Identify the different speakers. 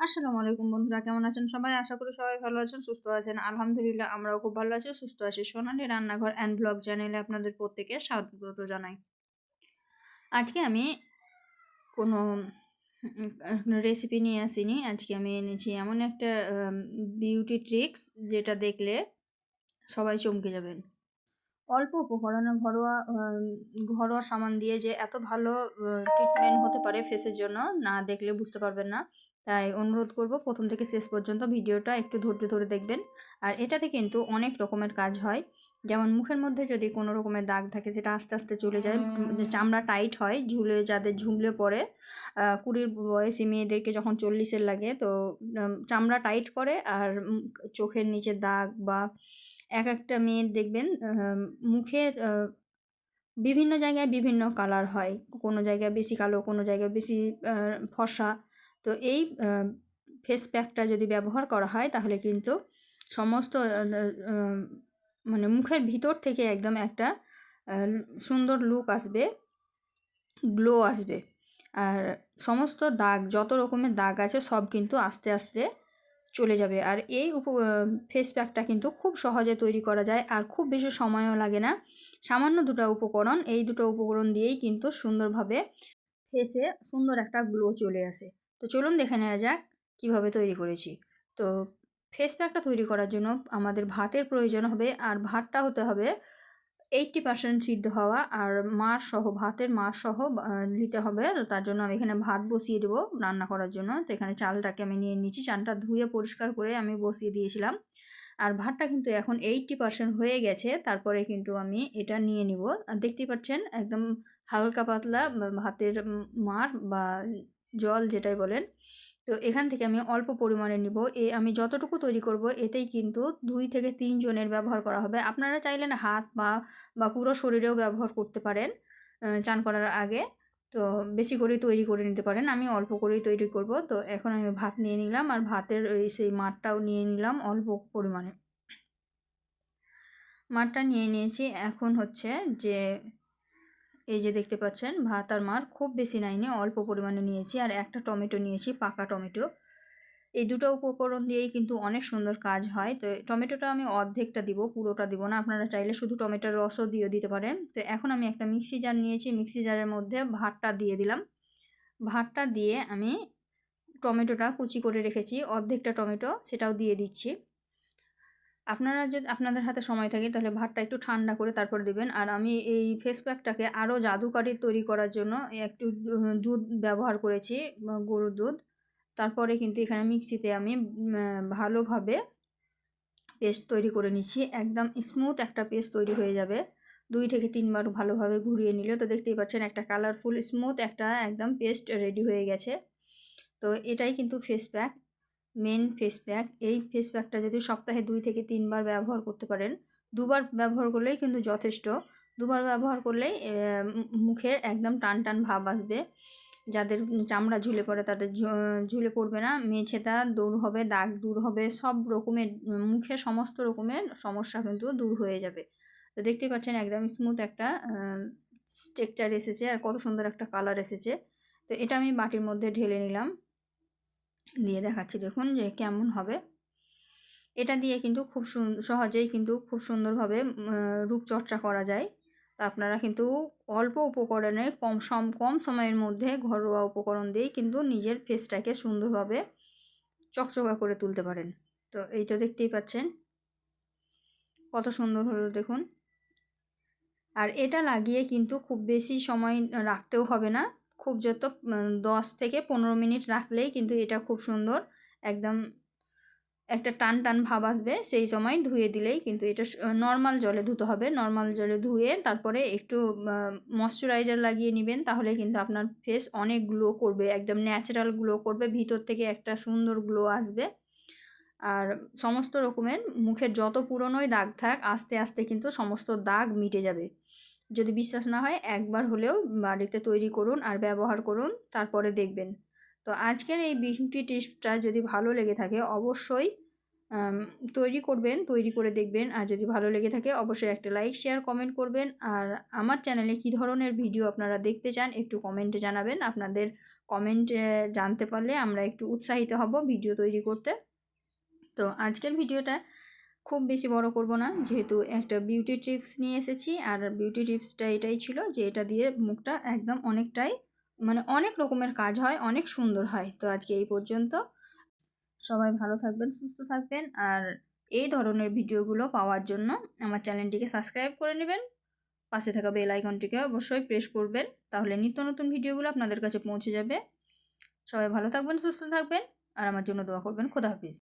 Speaker 1: আসসালামু আলাইকুম বন্ধুরা, কেমন আছেন সবাই? আশা করি সবাই ভালো আছেন, সুস্থ আছেন। আলহামদুলিল্লাহ আমরাও খুব ভালো আছি, সুস্থ আছি। সোনালী রান্নাঘর অ্যান্ড ব্লগ চ্যানেলে আপনাদের প্রত্যেকে স্বাগত জানাই। আজকে আমি কোনো রেসিপি নিয়ে আসিনি। আজকে আমি এনেছি এমন একটা বিউটি ট্রিক্স যেটা দেখলে সবাই চমকে যাবেন। অল্প উপকরণে ঘরোয়া সামান দিয়ে যে এত ভালো ট্রিটমেন্ট হতে পারে ফেসের জন্য, না দেখলে বুঝতে পারবেন না। তাই অনুরোধ করব প্রথম থেকে শেষ পর্যন্ত ভিডিওটা একটু ধৈর্য ধরে দেখবেন। আর এটাতে কিন্তু অনেক রকমের কাজ হয়। যেমন মুখের মধ্যে যদি কোনো রকমের দাগ থাকে সেটা আস্তে আস্তে চলে যায়, চামড়া টাইট হয়, যাদের ঝুলে পড়ে, 20 বয়সী মেয়েদেরকে যখন 40-এর লাগে তো চামড়া টাইট করে। আর চোখের নিচে দাগ বা একটা মেয়ের দেখবেন মুখে বিভিন্ন জায়গায় বিভিন্ন কালার হয়, কোনো জায়গায় বেশি কালো, কোনো জায়গায় বেশি ফর্সা। তো এই ফেস প্যাকটা যদি ব্যবহার করা হয় তাহলে কিন্তু সমস্ত মানে মুখের ভিতর থেকে একদম একটা সুন্দর লুক আসবে, গ্লো আসবে। আর সমস্ত দাগ, যত রকমের দাগ আছে সব কিন্তু আস্তে আস্তে চলে যাবে। আর এই ফেস প্যাকটা কিন্তু খুব সহজে তৈরি করা যায়, আর খুব বেশি সময়ও লাগে না। সামান্য দুটো উপকরণ, এই দুটো উপকরণ দিয়েই কিন্তু সুন্দরভাবে ফেসে সুন্দর একটা গ্লো চলে আসে। তো চলুন দেখে নেওয়া যাক কীভাবে তৈরি করেছি। তো ফেস প্যাকটা তৈরি করার জন্য আমাদের ভাতের প্রয়োজন হবে, আর ভাতটা হতে হবে 80% সিদ্ধ হওয়া, আর ভাতের মার সহ নিতে হবে। তো তার জন্য আমি এখানে ভাত বসিয়ে দেবো রান্না করার জন্য। তো এখানে চালটাকে আমি নিয়ে নিচ্ছি, চালটা ধুয়ে পরিষ্কার করে আমি বসিয়ে দিয়েছিলাম। আর ভাতটা কিন্তু এখন 80% হয়ে গেছে, তারপরে কিন্তু আমি এটা নিয়ে নিব। আর দেখতেই পাচ্ছেন একদম হালকা পাতলা ভাতের মার বা জল যেটাই বলেন। তো এখান থেকে আমি অল্প পরিমাণে নিব। আমি যতটুকু তৈরি করব এতেই কিন্তু 2 থেকে 3 জনের ব্যবহার করা হবে। আপনারা চাইলেন হাত বা পুরো শরীরেও ব্যবহার করতে পারেন চান করার আগে। তো বেশি করেই তৈরি করে নিতে পারেন, আমি অল্প করেই তৈরি করব। তো এখন আমি ভাত নিয়ে নিলাম, আর ভাতের সেই মারটাও নিয়ে নিলাম অল্প পরিমাণে। মারটা নিয়ে নিয়েছি। এখন হচ্ছে যে এই যে দেখতে পাচ্ছেন ভাত আর মার খুব বেশি নাইনি, অল্প পরিমাণে নিয়েছি। আর একটা টমেটো নিয়েছি, পাকা টমেটো। এই দুটো উপকরণ দিয়েই কিন্তু অনেক সুন্দর কাজ হয়। তো টমেটোটা আমি অর্ধেকটা দিব, পুরোটা দিব না। আপনারা চাইলে শুধু টমেটোর রসও দিয়ে দিতে পারেন। তো এখন আমি একটা মিক্সি জার নিয়েছি, মিক্সি জারের মধ্যে ভাতটা দিয়ে দিলাম। ভাতটা দিয়ে আমি টমেটোটা কুচি করে রেখেছি, অর্ধেকটা টমেটো, সেটাও দিয়ে দিচ্ছি। আপনারা যদি আপনাদের হাতে সময় থাকে তাহলে ভাতটা একটু ঠান্ডা করে তারপর দিবেন। আর আমি এই ফেস প্যাকটাকে আরও জাদুকারি তৈরি করার জন্য একটু দুধ ব্যবহার করেছি, গরুর দুধ। তারপরে কিন্তু এখানে মিক্সিতে আমি ভালোভাবে পেস্ট তৈরি করে নিচ্ছি, একদম স্মুথ একটা পেস্ট তৈরি হয়ে যাবে 2 থেকে 3 বার ভালোভাবে ঘুরিয়ে নিলে। তো দেখতেই পাচ্ছেন একটা কালারফুল স্মুথ একটা একদম পেস্ট রেডি হয়ে গেছে। তো এটাই কিন্তু face pack, main face pack. এই ফেস প্যাকটা যদি সপ্তাহে 2 থেকে 3 বার ব্যবহার করতে পারেন, 2 বার ব্যবহার করলেই কিন্তু যথেষ্ট। 2 বার ব্যবহার করলেই মুখে একদম টান টান ভাব আসবে। যাদের চামড়া ঝুলে পড়ে তাদের ঝুলে পড়বে না, মেছেটা দূর হবে, দাগ দূর হবে, সব রকমের মুখে সমস্ত রকমের সমস্যা কিন্তু দূর হয়ে যাবে। তো দেখতেই পাচ্ছেন একদম স্মুথ একটা টেক্সচার এসেছে, আর কত সুন্দর একটা কালার এসেছে। তো এটা আমি বাটির মধ্যে ঢেলে নিলাম, দিয়ে দেখাচ্ছি দেখুন যে কেমন হবে। এটা দিয়ে কিন্তু খুব সহজেই কিন্তু খুব সুন্দরভাবে রূপচর্চা করা যায়। তা আপনারা কিন্তু অল্প উপকরণে কম সময়ের মধ্যে ঘরোয়া উপকরণ দিয়েই কিন্তু নিজের ফেসটাকে সুন্দরভাবে চকচকা করে তুলতে পারেন। তো এইটা দেখতেই পাচ্ছেন কত সুন্দর হলো দেখুন। আর এটা লাগিয়ে কিন্তু খুব বেশি সময় রাখতেও হবে না, খুব যত 10 থেকে 15 মিনিট রাখলেই কিন্তু এটা খুব সুন্দর একদম একটা টান টান ভাব আসবে। সেই সময় ধুয়ে দিলেই কিন্তু এটা নর্মাল জলে ধুতে হবে, নর্মাল জলে ধুয়ে তারপরে একটু ময়শ্চারাইজার লাগিয়ে নেবেন, তাহলে কিন্তু আপনার ফেস অনেক গ্লো করবে, একদম ন্যাচারাল গ্লো করবে, ভিতর থেকে একটা সুন্দর গ্লো আসবে। আর সমস্ত রকমের মুখের যত পুরনোই দাগ থাক আস্তে আস্তে কিন্তু সমস্ত দাগ মিটে যাবে। যদি বিশ্বাস না হয় একবার হলেও বাড়িতে তৈরি করুন আর ব্যবহার করুন, তারপরে দেখবেন। তো আজকের এই বিউটি টিপসটা যদি ভালো লেগে থাকে অবশ্যই তৈরি করবেন, তৈরি করে দেখবেন। আর যদি ভালো লেগে থাকে অবশ্যই একটা লাইক, শেয়ার, কমেন্ট করবেন। আর আমার চ্যানেলে কী ধরনের ভিডিও আপনারা দেখতে চান একটু কমেন্টে জানাবেন। আপনাদের কমেন্ট জানতে পারলে আমরা একটু উৎসাহিত হব ভিডিও তৈরি করতে। তো আজকের ভিডিওটা খুব বেশি বড় করব না, যেহেতু একটা বিউটি টিপস নিয়ে এসেছি। আর বিউটি টিপসটা এটাই ছিল যে এটা দিয়ে মুখটা একদম অনেকটাই মানে অনেক রকমের কাজ হয়, অনেক সুন্দর হয়। তো আজকে এই পর্যন্ত। সবাই ভালো থাকবেন, সুস্থ থাকবেন। আর এই ধরনের ভিডিওগুলো পাওয়ার জন্য আমার চ্যানেলটিকে সাবস্ক্রাইব করে নেবেন। পাশে থাকা বেল আইকনটিকে অবশ্যই প্রেস করবেন, তাহলে নিত্য নতুন ভিডিওগুলো আপনাদের কাছে পৌঁছে যাবে। সবাই ভালো থাকবেন, সুস্থ থাকবেন, আর আমার জন্য দোয়া করবেন। খোদা হাফিজ।